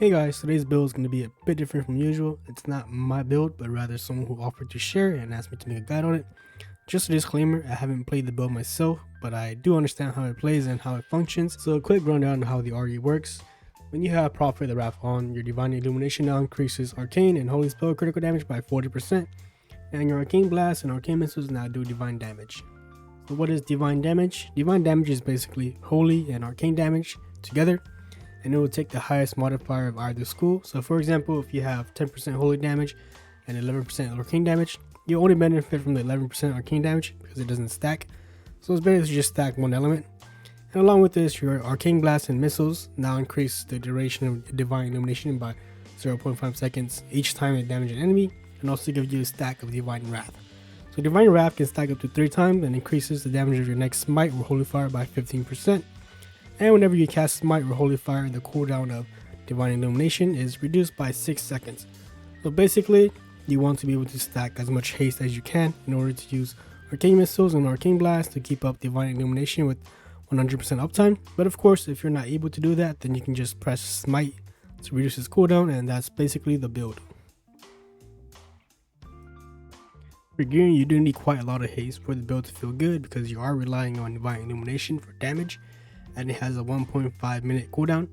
Hey guys, today's build is going to be a bit different from usual. It's not my build, but rather someone who offered to share and asked me to make a guide on it. Just a disclaimer, I haven't played the build myself, but I do understand how it plays and how it functions. So a quick rundown on how the RE works. When you have Prophet the Wrath on, your Divine Illumination now increases Arcane and Holy Spell critical damage by 40%, and your Arcane Blast and Arcane Missiles now do Divine damage. So what is Divine damage? Divine damage is basically Holy and Arcane damage together, and it will take the highest modifier of either school. So for example, if you have 10% holy damage and 11% arcane damage, you only benefit from the 11% arcane damage because it doesn't stack. So it's better to just stack one element. And along with this, your arcane blast and missiles now increase the duration of divine illumination by 0.5 seconds each time they damage an enemy, and also give you a stack of divine wrath. So divine wrath can stack up to 3 times and increases the damage of your next smite or holy fire by 15%. And whenever you cast Smite or Holy Fire, the cooldown of Divine Illumination is reduced by 6 seconds. So basically, you want to be able to stack as much haste as you can in order to use Arcane Missiles and Arcane Blast to keep up Divine Illumination with 100% uptime. But of course, if you're not able to do that, then you can just press Smite to reduce its cooldown, and that's basically the build. For gearing, you do need quite a lot of haste for the build to feel good because you are relying on Divine Illumination for damage, and it has a 1.5 minute cooldown,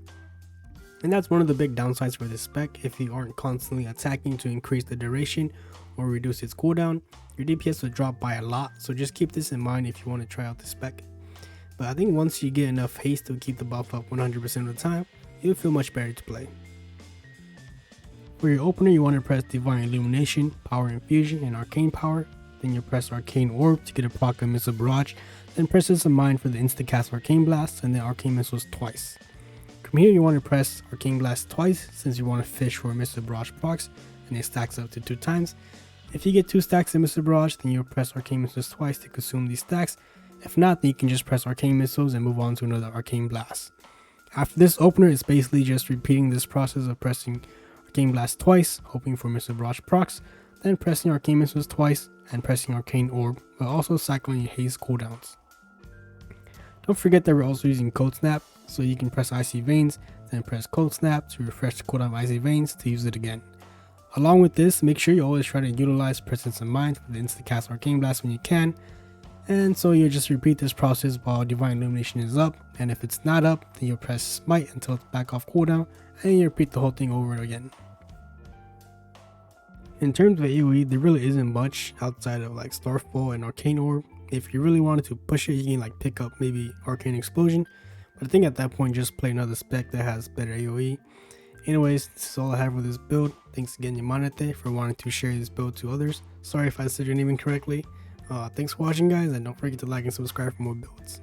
and that's one of the big downsides for this spec. If you aren't constantly attacking to increase the duration or reduce its cooldown, your DPS will drop by a lot, so just keep this in mind if you want to try out the spec. But I think once you get enough haste to keep the buff up 100% of the time, you'll feel much better to play. For your opener, you want to press Divine Illumination, Power Infusion, and Arcane Power. Then you press Arcane Orb to get a proc and Missile Barrage, then press this in mind for the insta-cast Arcane Blast and then Arcane Missiles twice. From here you want to press Arcane Blast twice since you want to fish for Missile Barrage procs, and it stacks up to 2 times. If you get 2 stacks of Missile Barrage, then you'll press Arcane Missiles twice to consume these stacks. If not, then you can just press Arcane Missiles and move on to another Arcane Blast. After this opener, it's basically just repeating this process of pressing Arcane Blast twice, hoping for Missile Barrage procs, then pressing Arcane Missiles twice and pressing Arcane Orb, while also cycling your haste cooldowns. Don't forget that we're also using Cold Snap, so you can press Icy Veins, then press Cold Snap to refresh the cooldown of Icy Veins to use it again. Along with this, make sure you always try to utilize Presence of Mind for the insta-cast Arcane Blast when you can, and so you just repeat this process while Divine Illumination is up, and if it's not up, then you'll press Smite until it's back off cooldown, and you repeat the whole thing over again. In terms of AoE, there really isn't much outside of like Starfall and Arcane Orb. If you really wanted to push it, you can like pick up maybe Arcane Explosion, but I think at that point just play another spec that has better AoE. Anyways, this is all I have for this build. Thanks again Yamanete for wanting to share this build to others. Sorry if I said your name incorrectly. Thanks for watching guys, and don't forget to like and subscribe for more builds.